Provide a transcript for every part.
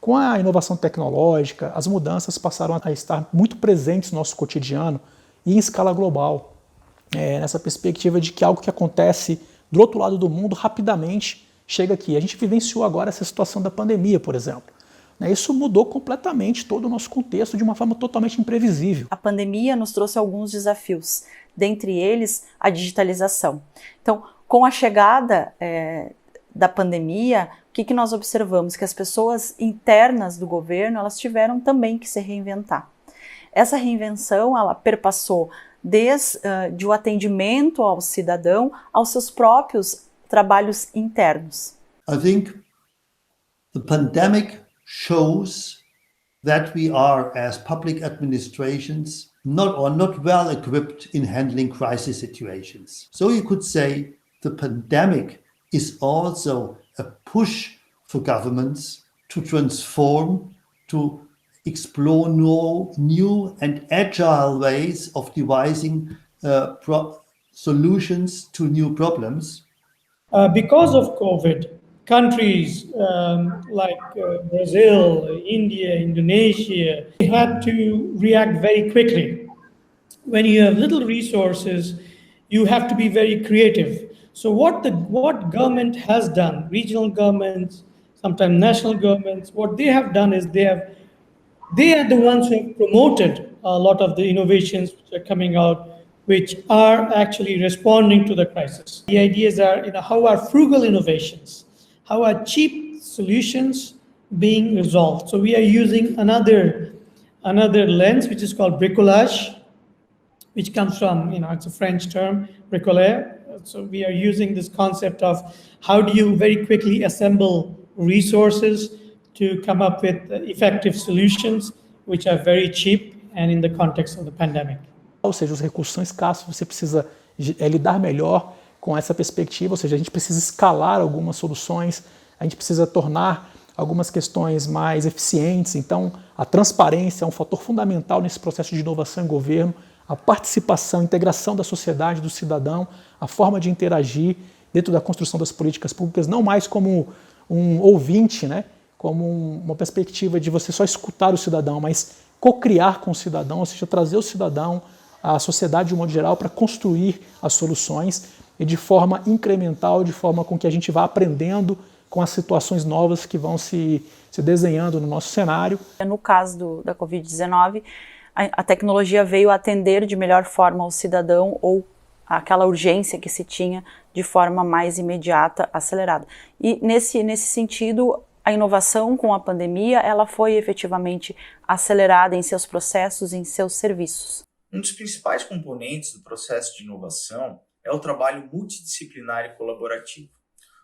Com a inovação tecnológica, as mudanças passaram a estar muito presentes no nosso cotidiano e em escala global. Nessa perspectiva de que algo que acontece do outro lado do mundo rapidamente chega aqui. A gente vivenciou agora essa situação da pandemia, por exemplo. Isso mudou completamente todo o nosso contexto de uma forma totalmente imprevisível. A pandemia nos trouxe alguns desafios, dentre eles a digitalização. Então, com a chegada da pandemia, o que nós observamos? Que as pessoas internas do governo, elas tiveram também que se reinventar. Essa reinvenção, ela perpassou desde o atendimento ao cidadão aos seus próprios trabalhos internos. I think the pandemic shows that we are, as public administrations, not well equipped in handling crisis situations. So you could say the pandemic is also a push for governments to transform, to explore new and agile ways of devising solutions to new problems. Because of COVID, countries like Brazil, India, Indonesia, they had to react very quickly. When you have little resources, you have to be very creative. So what government has done, regional governments, sometimes national governments, what they have done is they are the ones who have promoted a lot of the innovations which are coming out, which are actually responding to the crisis. The ideas are, how are frugal innovations, how are cheap solutions being resolved? So we are using another lens, which is called bricolage, which comes from, it's a French term, bricolage. So we are using this concept of how do you very quickly assemble resources to come up with effective solutions, which are very cheap and in the context of the pandemic. Ou seja, os recursos são escassos, você precisa lidar melhor com essa perspectiva, ou seja, a gente precisa escalar algumas soluções, a gente precisa tornar algumas questões mais eficientes. Então, a transparência é um fator fundamental nesse processo de inovação em governo, a participação, a integração da sociedade, do cidadão, a forma de interagir dentro da construção das políticas públicas, não mais como um ouvinte, como uma perspectiva de você só escutar o cidadão, mas co-criar com o cidadão, ou seja, trazer o cidadão, a sociedade de um modo geral, para construir as soluções e de forma incremental, de forma com que a gente vá aprendendo com as situações novas que vão se desenhando no nosso cenário. No caso da Covid-19, a tecnologia veio atender de melhor forma ao cidadão ou aquela urgência que se tinha de forma mais imediata, acelerada. E nesse sentido, a inovação com a pandemia, ela foi efetivamente acelerada em seus processos, em seus serviços. Um dos principais componentes do processo de inovação é o trabalho multidisciplinar e colaborativo.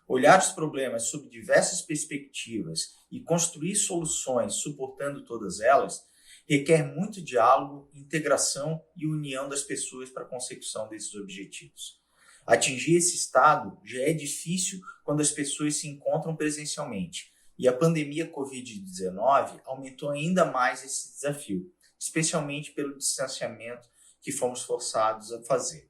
Olhar os problemas sob diversas perspectivas e construir soluções suportando todas elas requer muito diálogo, integração e união das pessoas para a consecução desses objetivos. Atingir esse estado já é difícil quando as pessoas se encontram presencialmente, e a pandemia Covid-19 aumentou ainda mais esse desafio, especialmente pelo distanciamento que fomos forçados a fazer.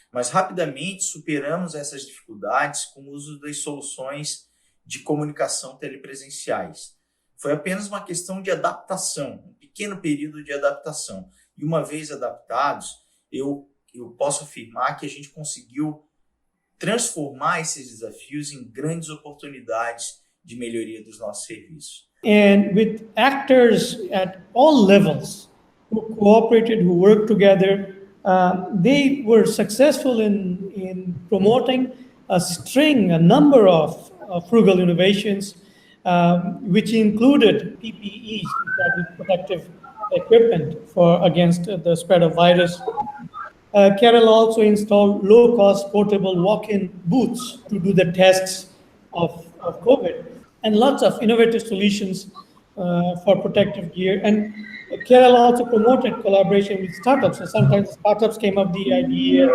Mas rapidamente superamos essas dificuldades com o uso das soluções de comunicação telepresenciais. Foi apenas uma questão de adaptação, um pequeno período de adaptação. E uma vez adaptados, eu posso afirmar que a gente conseguiu transformar esses desafios em grandes oportunidades de melhoria dos nossos serviços. And with actors at all levels who cooperated, who worked together, they were successful in promoting a number of frugal innovations, which included PPEs, protective equipment against the spread of virus. Kerala also installed low-cost portable walk-in booths to do the tests of COVID, and lots of innovative solutions for protective gear. And Kerala also promoted collaboration with startups. So sometimes startups came up with the idea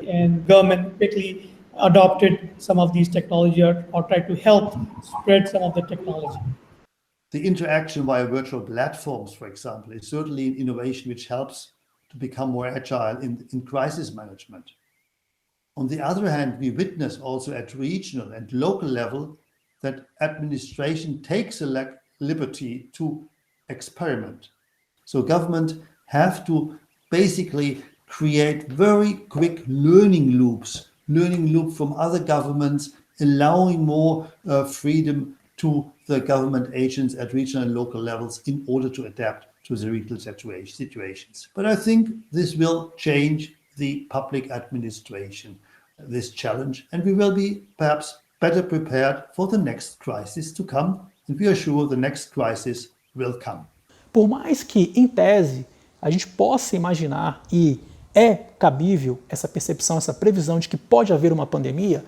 and government quickly adopted some of these technology or tried to help spread some of the technology. The interaction via virtual platforms, for example, is certainly an innovation which helps to become more agile in crisis management. On the other hand, we witness also at regional and local level that administration takes liberty to experiment. So government have to basically create very quick learning loop from other governments, allowing more freedom to the government agents at regional and local levels in order to adapt to the regional situations. But I think this will change the public administration, this challenge, and we will be perhaps better prepared for the next crisis to come, and we are sure the next crisis will come. Por mais que, em tese, a gente possa imaginar e é cabível essa percepção, essa previsão de que pode haver uma pandemia,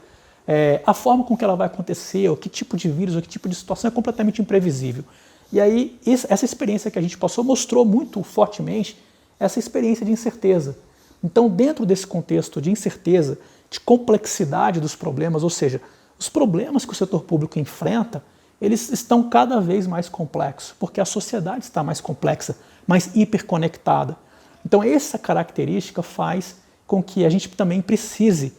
a forma com que ela vai acontecer, ou que tipo de vírus, ou que tipo de situação é completamente imprevisível. E aí, essa experiência que a gente passou mostrou muito fortemente essa experiência de incerteza. Então, dentro desse contexto de incerteza, de complexidade dos problemas, ou seja, os problemas que o setor público enfrenta, eles estão cada vez mais complexos, porque a sociedade está mais complexa, mais hiperconectada. Então, essa característica faz com que a gente também precise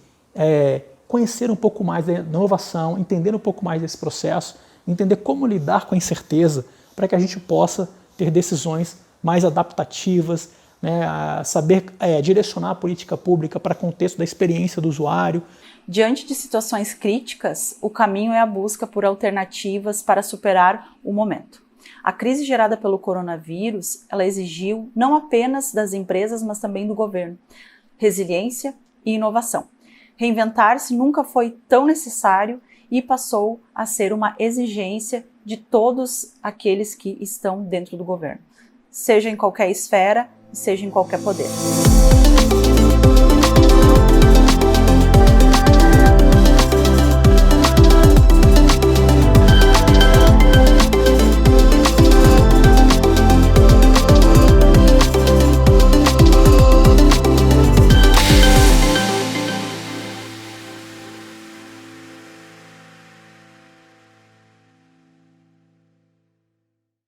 conhecer um pouco mais da inovação, entender um pouco mais desse processo, entender como lidar com a incerteza, para que a gente possa ter decisões mais adaptativas, né, saber direcionar a política pública para o contexto da experiência do usuário. Diante de situações críticas, o caminho é a busca por alternativas para superar o momento. A crise gerada pelo coronavírus, ela exigiu não apenas das empresas, mas também do governo, resiliência e inovação. Reinventar-se nunca foi tão necessário e passou a ser uma exigência de todos aqueles que estão dentro do governo, seja em qualquer esfera, seja em qualquer poder.